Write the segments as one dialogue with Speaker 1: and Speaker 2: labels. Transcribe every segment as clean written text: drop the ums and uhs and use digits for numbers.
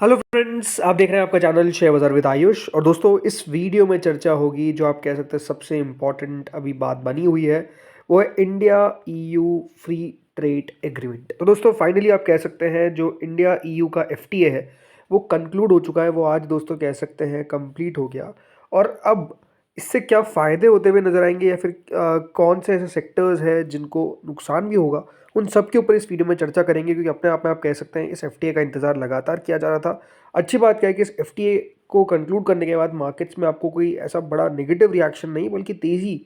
Speaker 1: Hello friends, आप देख रहे हैं आपका चैनल शेयर बाजार विद आयुष। और दोस्तों, इस वीडियो में चर्चा होगी जो आप कह सकते हैं सबसे इम्पॉर्टेंट अभी बात बनी हुई है, वो है India EU free trade agreement. तो दोस्तों, फाइनली आप कह सकते हैं जो इंडिया ईयू का एफटीए है वो कंक्लूड हो चुका है। वो आज दोस्तों कह सकते हैं कंप्लीट हो गया। और अब इससे क्या फ़ायदे होते हुए नजर आएंगे या फिर कौन से ऐसे सेक्टर्स हैं जिनको नुकसान भी होगा, उन सब के ऊपर इस वीडियो में चर्चा करेंगे। क्योंकि अपने आप में आप कह सकते हैं इस एफटीए का इंतजार लगातार किया जा रहा था। अच्छी बात क्या है कि इस एफटीए को कंक्लूड करने के बाद मार्केट्स में आपको कोई ऐसा बड़ा नेगेटिव रिएक्शन नहीं बल्कि तेज़ी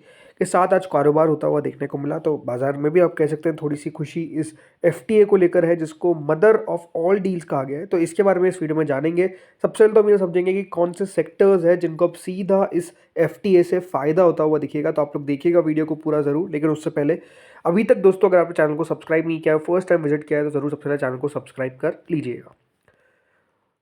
Speaker 1: के साथ आज कारोबार होता हुआ देखने को मिला। तो बाजार में भी आप कह सकते हैं थोड़ी सी खुशी इस एफटीए को लेकर है, जिसको मदर ऑफ ऑल डील्स कहा गया है। तो इसके बारे में इस वीडियो में जानेंगे। सबसे पहले तो हम ये समझेंगे कि कौन से सेक्टर्स हैं जिनको अब सीधा इस एफटीए से फ़ायदा होता हुआ दिखेगा। तो आप लोग देखिएगा वीडियो को पूरा ज़रूर। लेकिन उससे पहले अभी तक दोस्तों अगर आपने चैनल को सब्सक्राइब नहीं किया है, फर्स्ट टाइम विजिट किया है, तो ज़रूर सबसे पहले चैनल को सब्सक्राइब कर लीजिएगा।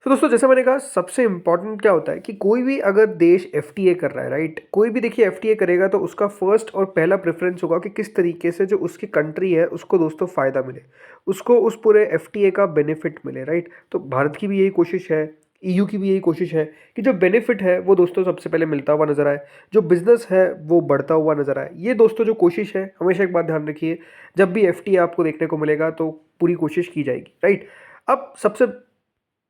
Speaker 1: तो दोस्तों, जैसे मैंने कहा, सबसे इंपॉर्टेंट क्या होता है कि कोई भी अगर देश एफटीए कर रहा है, राइट, कोई भी देखिए एफटीए करेगा तो उसका फर्स्ट और पहला प्रेफरेंस होगा कि किस तरीके से जो उसकी कंट्री है उसको दोस्तों फ़ायदा मिले, उसको उस पूरे एफटीए का बेनिफिट मिले, राइट। तो भारत की भी यही कोशिश है, ईयू की भी यही कोशिश है कि जो बेनिफिट है वो दोस्तों सबसे पहले मिलता हुआ नजर आए, जो बिजनेस है वो बढ़ता हुआ नजर आए। ये दोस्तों जो कोशिश है, हमेशा एक बात ध्यान रखिए, जब भी एफटीए आपको देखने को मिलेगा तो पूरी कोशिश की जाएगी, राइट। अब सबसे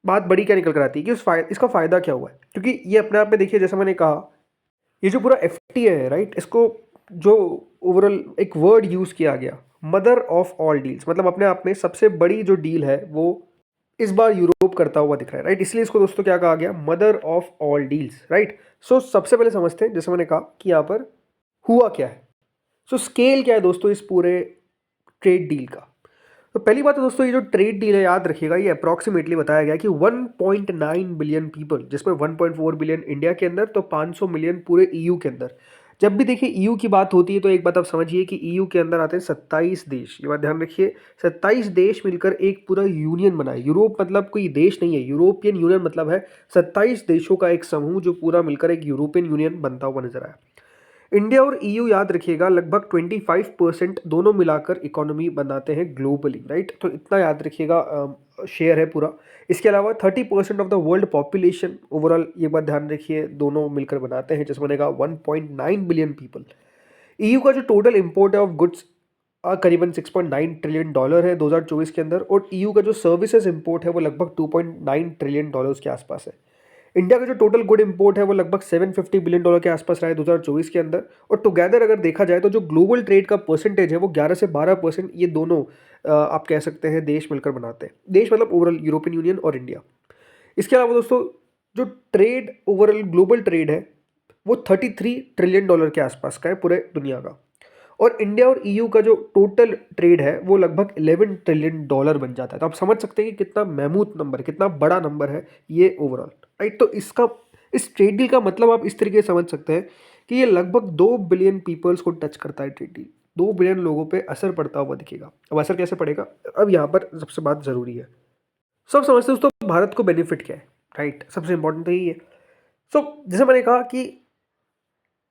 Speaker 1: बात बड़ी क्या निकल कर आती है कि इसका फ़ायदा क्या हुआ है। क्योंकि ये अपने आप में देखिए, जैसे मैंने कहा, ये जो पूरा एफटीए है, राइट, इसको जो ओवरऑल एक वर्ड यूज़ किया गया, मदर ऑफ ऑल डील्स, मतलब अपने आप में सबसे बड़ी जो डील है वो इस बार यूरोप करता हुआ दिख रहा है, राइट। इसलिए इसको दोस्तों क्या कहा गया, mother of all deals, right. So सबसे पहले समझते हैं, जैसे मैंने कहा, कि यहाँ पर हुआ क्या है। सो स्केल क्या है दोस्तों इस पूरे ट्रेड डील का। तो पहली बात तो दोस्तों, ये जो ट्रेड डील है, याद रखिएगा, ये अप्रॉक्सीमेटली बताया गया कि 1.9 बिलियन पीपल, जिसमें 1.4 बिलियन इंडिया के अंदर, तो 500 मिलियन पूरे ईयू के अंदर। जब भी देखिए ईयू की बात होती है तो एक बात आप समझिए कि ईयू के अंदर आते हैं 27 देश। ये बात ध्यान रखिए, 27 देश मिलकर एक पूरा यूनियन बनाए। यूरोप मतलब कोई देश नहीं है, यूरोपियन यूनियन मतलब है 27 देशों का एक समूह जो पूरा मिलकर एक यूरोपियन यूनियन बनता हुआ नजर आया। इंडिया और ईयू, याद रखिएगा, लगभग 25% दोनों मिलाकर इकोनॉमी बनाते हैं ग्लोबली, राइट। तो इतना याद रखिएगा, शेयर है पूरा। इसके अलावा 30% of the world population overall, ये बात ध्यान रखिए, दोनों मिलकर बनाते हैं, जैसे मैंने कहा 1.9 बिलियन पीपल। ईयू का जो टोटल इंपोर्ट है ऑफ गुड्स करीबन $6.9 ट्रिलियन है 2024 के अंदर। और ईयू का जो सर्विसेज इंपोर्ट है वो लगभग $2.9 ट्रिलियन के आसपास है। इंडिया का जो टोटल गुड इंपोर्ट है वो लगभग $750 बिलियन के आसपास रहा है 2024 के अंदर। और टुगेदर अगर देखा जाए तो जो ग्लोबल ट्रेड का परसेंटेज है वो 11 से 12% ये दोनों आप कह सकते हैं देश मिलकर बनाते हैं। देश मतलब ओवरऑल यूरोपियन यूनियन और इंडिया। इसके अलावा दोस्तों, जो ट्रेड ओवरऑल ग्लोबल ट्रेड है वो $33 ट्रिलियन के आसपास का है पूरे दुनिया का। और इंडिया और ईयू का जो टोटल ट्रेड है वो लगभग $11 ट्रिलियन बन जाता है। तो आप समझ सकते हैं कि कितना महमूद नंबर है, कितना बड़ा नंबर है ये ओवरऑल, राइट। तो इसका, इस ट्रेड डील का मतलब आप इस तरीके से समझ सकते हैं कि ये लगभग 2 बिलियन पीपल्स को टच करता है ट्रेड डील। 2 बिलियन लोगों पे असर पड़ता हुआ दिखेगा। अब असर कैसे पड़ेगा, अब यहाँ पर सबसे बात जरूरी है। सब समझते हैं दोस्तों भारत को बेनिफिट क्या है, राइट। सबसे इंपॉर्टेंट तो यही है। जैसे मैंने कहा कि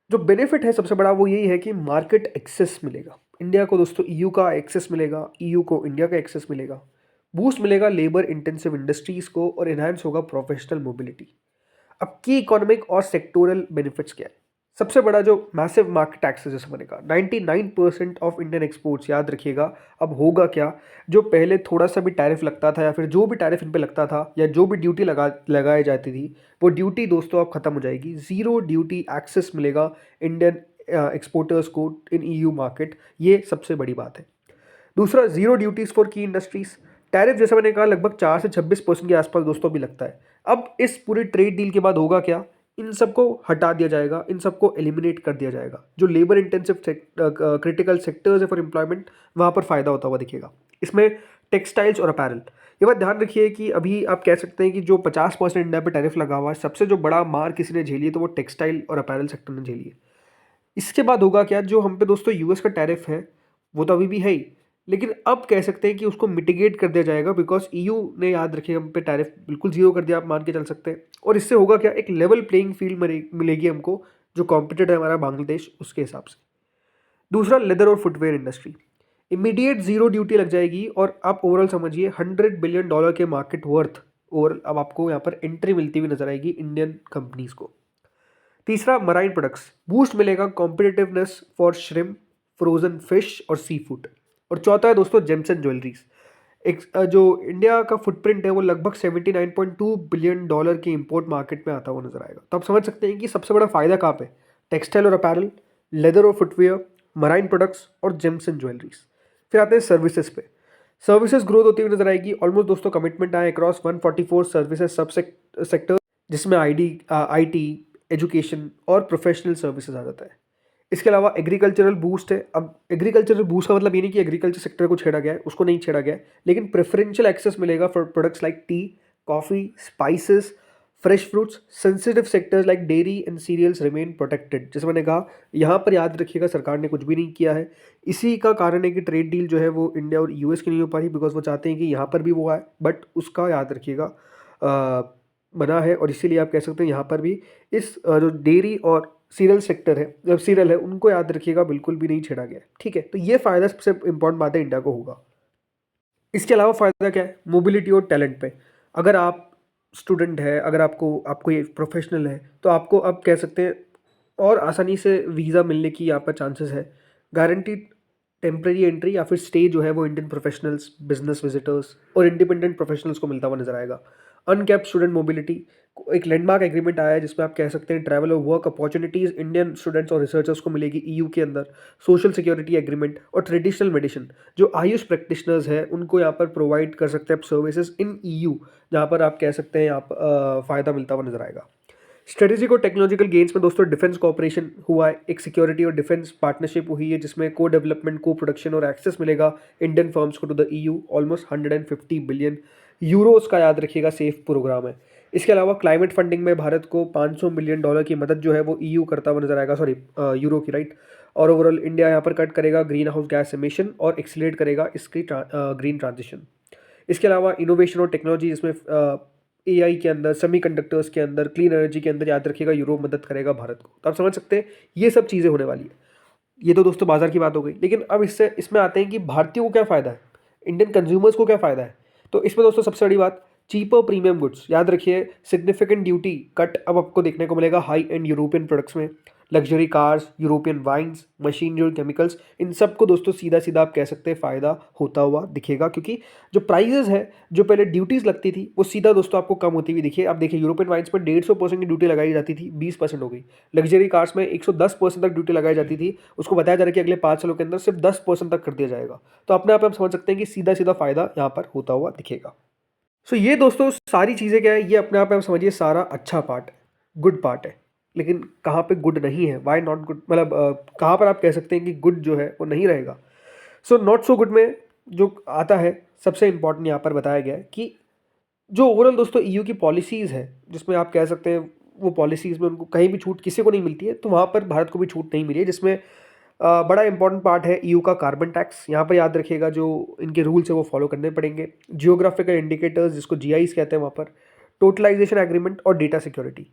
Speaker 1: जो बेनिफिट है सबसे बड़ा वो यही है कि मार्केट एक्सेस मिलेगा इंडिया को दोस्तों, ईयू का एक्सेस मिलेगा, ईयू को इंडिया का एक्सेस मिलेगा, बूस्ट मिलेगा लेबर इंटेंसिव इंडस्ट्रीज को, और एनहांस होगा प्रोफेशनल मोबिलिटी। अब की इकोनॉमिक और सेक्टोरल बेनिफिट्स क्या है। सबसे बड़ा जो मैसिव मार्केट एक्सेस, जैसे मैंने कहा, 99% ऑफ इंडियन एक्सपोर्ट्स, याद रखिएगा। अब होगा क्या, जो पहले थोड़ा सा भी टैरिफ लगता था या फिर जो भी टैरिफ इन पे लगता था या जो भी ड्यूटी लगाई जाती थी, वो ड्यूटी दोस्तों अब खत्म हो जाएगी। जीरो ड्यूटी एक्सेस मिलेगा इंडियन एक्सपोर्टर्स को इन ईयू मार्केट। ये सबसे बड़ी बात है। दूसरा, जीरो ड्यूटीज फॉर की इंडस्ट्रीज। टैरिफ जैसे मैंने कहा लगभग 4 से 26% के आसपास दोस्तों भी लगता है। अब इस पूरी ट्रेड डील के बाद होगा क्या, इन सबको हटा दिया जाएगा, इन सबको एलिमिनेट कर दिया जाएगा। जो लेबर इंटेंसिव क्रिटिकल सेक्टर्स है फॉर एम्प्लॉयमेंट, वहाँ पर फायदा होता हुआ दिखेगा। इसमें टेक्सटाइल्स और अपैरल। ये बात ध्यान रखिए कि अभी आप कह सकते हैं कि जो 50% इंडिया पे टैरिफ लगा हुआ है, सबसे जो बड़ा मार किसी ने झेली है तो वो टेक्सटाइल और अपैरल सेक्टर ने झेली है। इसके बाद होगा क्या, जो हम पे दोस्तों यूएस का टैरिफ है वो तो अभी भी है ही, लेकिन अब कह सकते हैं कि उसको मिटिगेट कर दिया जाएगा, बिकॉज ईयू ने, याद रखिए, हम पे टैरिफ बिल्कुल जीरो कर दिया, आप मान के चल सकते हैं। और इससे होगा क्या, एक लेवल प्लेइंग फील्ड मिलेगी हमको, जो कॉम्पिटिटर है हमारा बांग्लादेश उसके हिसाब से। दूसरा, लेदर और footwear industry, immediate zero duty लग जाएगी। और आप ओवरऑल समझिए $100 बिलियन के मार्केट वर्थ और अब आपको यहाँ पर एंट्री मिलती हुई नजर आएगी इंडियन कंपनीज को। तीसरा, मराइन प्रोडक्ट्स, बूस्ट मिलेगा competitiveness for shrimp, frozen fish और सी फूड। और चौथा है दोस्तों जेम्स एंड ज्वेलरीज। एक जो इंडिया का फुटप्रिंट है वो लगभग 79.2 बिलियन डॉलर की इंपोर्ट मार्केट में आता हुआ नजर आएगा। तो आप समझ सकते हैं कि सबसे बड़ा फायदा कहाँ पे, टेक्सटाइल और अपैरल, लेदर और फुटवेयर, मराइन प्रोडक्ट्स और जेम्स एंड ज्वेलरीज। फिर आते हैं सर्विसेज पे। सर्विसेज ग्रोथ होती हुई नजर आएगी। ऑलमोस्ट दोस्तों कमिटमेंट आए अक्रॉस 144 सर्विसेज सब सेक्टर, जिसमें आईटी, एजुकेशन और प्रोफेशनल सर्विसेज आ जाता है। इसके अलावा एग्रीकल्चरल बूस्ट है। अब एग्रीकल्चरल बूस्ट का मतलब ये नहीं कि एग्रीकल्चर सेक्टर को छेड़ा गया है, उसको नहीं छेड़ा गया है, लेकिन प्रेफरेंशियल एक्सेस मिलेगा for products like tea, coffee, spices, fresh fruits. Sensitive sectors like dairy and cereals remain protected. जैसे मैंने कहा, यहाँ पर याद रखिएगा सरकार ने कुछ भी नहीं किया है। इसी का कारण है कि ट्रेड डील जो है वो इंडिया और यूएस की नहीं हो पा रही, बिकॉज वो चाहते हैं कि यहाँ पर भी वो आए, बट उसका याद रखिएगा बना है। और इसीलिए आप कह सकते हैं यहाँ पर भी इस जो डेयरी और सीरियल सेक्टर है, जब सीरियल है, उनको याद रखिएगा बिल्कुल भी नहीं छेड़ा गया है। ठीक है, तो ये फायदा सबसे इंपॉर्टेंट बात है इंडिया को होगा। इसके अलावा फायदा क्या है, मोबिलिटी और टैलेंट पे। अगर आप स्टूडेंट है, अगर आपको ये प्रोफेशनल है, तो आपको अब कह सकते हैं और आसानी से वीज़ा मिलने की यहाँ पर चांसेस है। गारंटीड टेम्प्रेरी एंट्री या फिर स्टे जो है वो इंडियन प्रोफेशनल्स, बिजनेस विजिटर्स और इंडिपेंडेंट प्रोफेशनल्स को मिलता हुआ नजर आएगा। अनकैप्ड स्टूडेंट मोबिलिटी, एक लैंडमार्क एग्रीमेंट आया है जिसमें आप कह सकते हैं ट्रैवल और वर्क अपॉर्चुनिटीज़ इंडियन स्टूडेंट्स और रिसर्चर्स को मिलेगी ईयू के अंदर। सोशल सिक्योरिटी एग्रीमेंट और ट्रेडिशनल मेडिसिन, जो आयुष प्रैक्टिशनर्स हैं उनको यहाँ पर प्रोवाइड कर सकते हैं सर्विसेज इन ईयू, जहाँ पर आप कह सकते हैं यहाँ पर फ़ायदा मिलता हुआ नजर आएगा। स्ट्रेटेजिक और टेक्नोलॉजिकल गेम्स में दोस्तों डिफेंस कॉपरेशन हुआ है, एक सिक्योरिटी और डिफेंस पार्टनरशिप हुई है जिसमें को डेवलपमेंट, को प्रोडक्शन और एक्सेस मिलेगा इंडियन फर्म्स को to the EU. Almost 150 billion euros का याद रखिएगा सेफ प्रोग्राम है। इसके अलावा क्लाइमेट फंडिंग में भारत को 500 मिलियन डॉलर की मदद जो है वो ईयू करता हुआ नजर आएगा, सॉरी यूरो की, राइट। और ओवरऑल इंडिया यहाँ पर कट करेगा ग्रीन हाउस गैस एमिशन और एक्सीलरेट करेगा इसकी ग्रीन ट्रांजिशन। इसके अलावा इनोवेशन और टेक्नोलॉजी, जिसमें एआई के अंदर, सेमीकंडक्टर्स के अंदर, क्लीन एनर्जी के अंदर याद रखिएगा यूरोप मदद करेगा भारत को। तो आप समझ सकते हैं ये सब चीज़ें होने वाली है। ये तो दोस्तों बाजार की बात हो गई, लेकिन अब इसमें आते हैं कि भारतीयों को क्या फ़ायदा है, इंडियन कंज्यूमर्स को क्या फ़ायदा है। तो इसमें दोस्तों सबसे बड़ी बात, चीपर प्रीमियम गुड्स। याद रखिए सिग्निफिकेंट ड्यूटी कट अब आपको देखने को मिलेगा हाई एंड यूरोपियन प्रोडक्ट्स में। Luxury cars, European wines, machinery और केमिकल्स, इन सबको दोस्तों सीधा सीधा आप कह सकते हैं फ़ायदा होता हुआ दिखेगा, क्योंकि जो प्राइजेस है, जो पहले ड्यूटीज़ लगती थी, वो सीधा दोस्तों आपको कम होती हुई दिखिए। आप देखिए यूरोपियन वाइन्स पर 150% की ड्यूटी लगाई जाती थी, 20% हो गई। लग्जरी कार्स में 110% तक ड्यूटी लगाई जाती थी, उसको बताया जा रहा है कि अगले 5 सालों के अंदर सिर्फ 10% तक कर दिया जाएगा। तो अपने आप समझ सकते हैं कि सीधा सीधा फायदा यहाँ पर होता हुआ दिखेगा। सो ये दोस्तों सारी चीज़ें क्या है, ये अपने आप में समझिए सारा अच्छा पार्ट है, गुड पार्ट है। लेकिन कहाँ पे गुड नहीं है, वाई नॉट गुड, मतलब कहाँ पर आप कह सकते हैं कि गुड जो है वो नहीं रहेगा। सो नॉट सो गुड में जो आता है, सबसे इंपॉर्टेंट यहाँ पर बताया गया है कि जो ओवरऑल दोस्तों ईयू की पॉलिसीज़ है, जिसमें आप कह सकते हैं वो पॉलिसीज़ में उनको कहीं भी छूट किसी को नहीं मिलती है, तो वहाँ पर भारत को भी छूट नहीं मिली है। जिसमें बड़ा इंपॉर्टेंट पार्ट है ईयू का कार्बन टैक्स। यहाँ पर याद रखिएगा जो इनके रूल्स है वो फॉलो करने पड़ेंगे। जियोग्राफिकल इंडिकेटर्स, जिसको जीआईस कहते हैं, वहाँ पर टोटलाइजेशन एग्रीमेंट और data security.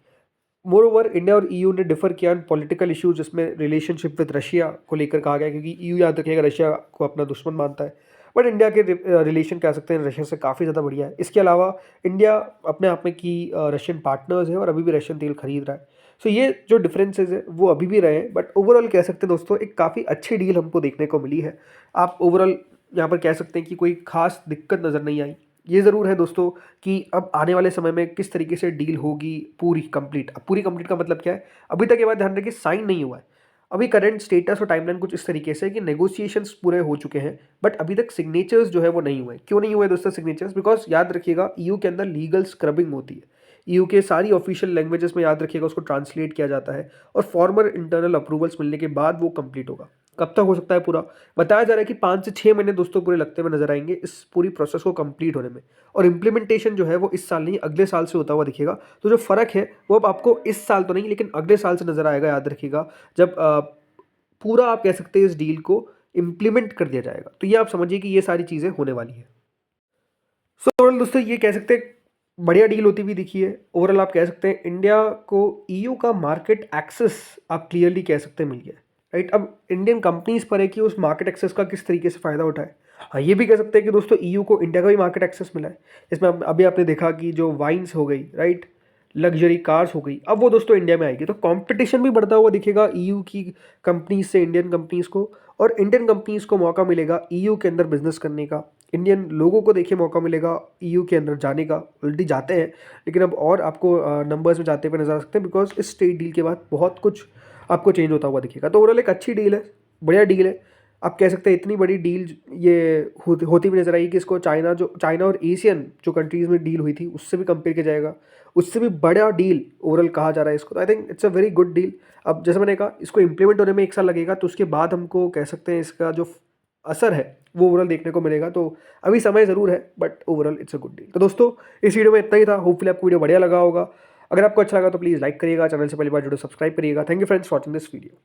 Speaker 1: More over India और ईयू ने डिफर किया इन पॉलिटिकल इश्यूज, जिसमें रिलेशनशिप विद रशिया को लेकर कहा गया, क्योंकि ईयू याद रखिएगा रशिया को अपना दुश्मन मानता है, बट इंडिया के रिलेशन कह सकते हैं रशिया से काफ़ी ज़्यादा बढ़िया है। इसके अलावा इंडिया अपने आप में की रशियन पार्टनर्स है और अभी भी रशियन तेल खरीद रहा है। सो ये जो डिफरेंसेस है वो अभी भी रहे हैं, बट ओवरऑल कह सकते हैं दोस्तों एक काफ़ी अच्छी डील हमको देखने को मिली है। आप ओवरऑल यहाँ पर कह सकते हैं कि कोई खास दिक्कत नज़र नहीं आई। ये ज़रूर है दोस्तों कि अब आने वाले समय में किस तरीके से डील होगी पूरी कंप्लीट। अब पूरी कंप्लीट का मतलब क्या है, अभी तक ये बात ध्यान रखिए साइन नहीं हुआ है। अभी करंट स्टेटस और टाइमलाइन कुछ इस तरीके से है कि नेगोशिएशंस पूरे हो चुके हैं, बट अभी तक सिग्नेचर्स जो है वो नहीं हुए। क्यों नहीं हुए दोस्तों सिग्नेचर्स? बिकॉज याद रखिएगा ईयू के अंदर लीगल स्क्रबिंग होती है। ईयू के सारी ऑफिशियल लैंग्वेजेस में याद रखिएगा उसको ट्रांसलेट किया जाता है और फॉर्मल इंटरनल अप्रूवल्स मिलने के बाद वो कंप्लीट होगा। कब तक हो सकता है पूरा? बताया जा रहा है कि 5 से 6 महीने दोस्तों पूरे लगते हुए नजर आएंगे इस पूरी प्रोसेस को कंप्लीट होने में। और इम्प्लीमेंटेशन जो है वो इस साल नहीं अगले साल से होता हुआ दिखेगा। तो जो फर्क है वो अब आपको इस साल तो नहीं लेकिन अगले साल से नजर आएगा, याद रखिएगा, जब पूरा आप कह सकते हैं इस डील को इम्प्लीमेंट कर दिया जाएगा। तो ये आप समझिए कि ये सारी चीज़ें होने वाली है। सो ओवरऑल दोस्तों ये कह सकते हैं बढ़िया डील होती हुई दिखी है। ओवरऑल आप कह सकते हैं इंडिया को ईयू का मार्केट एक्सेस आप क्लियरली कह सकते हैं मिल गया है। राइट। अब इंडियन कंपनीज पर है कि उस मार्केट एक्सेस का किस तरीके से फ़ायदा उठाए। हाँ, ये भी कह सकते हैं कि दोस्तों ईयू को इंडिया का भी मार्केट एक्सेस मिला है। इसमें अभी आपने देखा कि जो वाइन्स हो गई, राइट, लग्जरी कार्स हो गई, अब वो दोस्तों इंडिया में आएगी, तो कंपटीशन भी बढ़ता हुआ दिखेगा ईयू की कंपनीज से इंडियन कंपनीज को, और इंडियन कंपनीज को मौका मिलेगा ईयू के अंदर बिजनेस करने का। इंडियन लोगों को देखिए मौका मिलेगा ईयू के अंदर जाने का। ऑलरेडी जाते हैं, लेकिन अब और आपको नंबर्स में जाते हुए नजर आ सकते हैं, बिकॉज इस ट्रेड डील के बाद बहुत कुछ आपको चेंज होता हुआ दिखेगा। तो ओवरऑल एक अच्छी डील है, बढ़िया डील है। आप कह सकते हैं इतनी बड़ी डील ये होती हुई नजर आई कि इसको चाइना और एशियन जो कंट्रीज़ में डील हुई थी उससे भी कंपेयर किया जाएगा, उससे भी बड़ा डील ओवरऑल कहा जा रहा है इसको। तो I think it's a very good deal. अब जैसे मैंने कहा, इसको इम्प्लीमेंट होने में 1 साल लगेगा, तो उसके बाद हमको कह सकते हैं इसका जो असर है वो ओवरऑल देखने को मिलेगा। तो अभी समय ज़रूर है, but overall it's a good deal. तो दोस्तों इस वीडियो में इतना ही था। होपफुली आपको वीडियो बढ़िया लगा होगा। अगर आपको अच्छा लगा तो प्लीज़ लाइक करिएगा, चैनल से पहली बार जुड़े सब्सक्राइब करिएगा। Thank you friends for watching this video.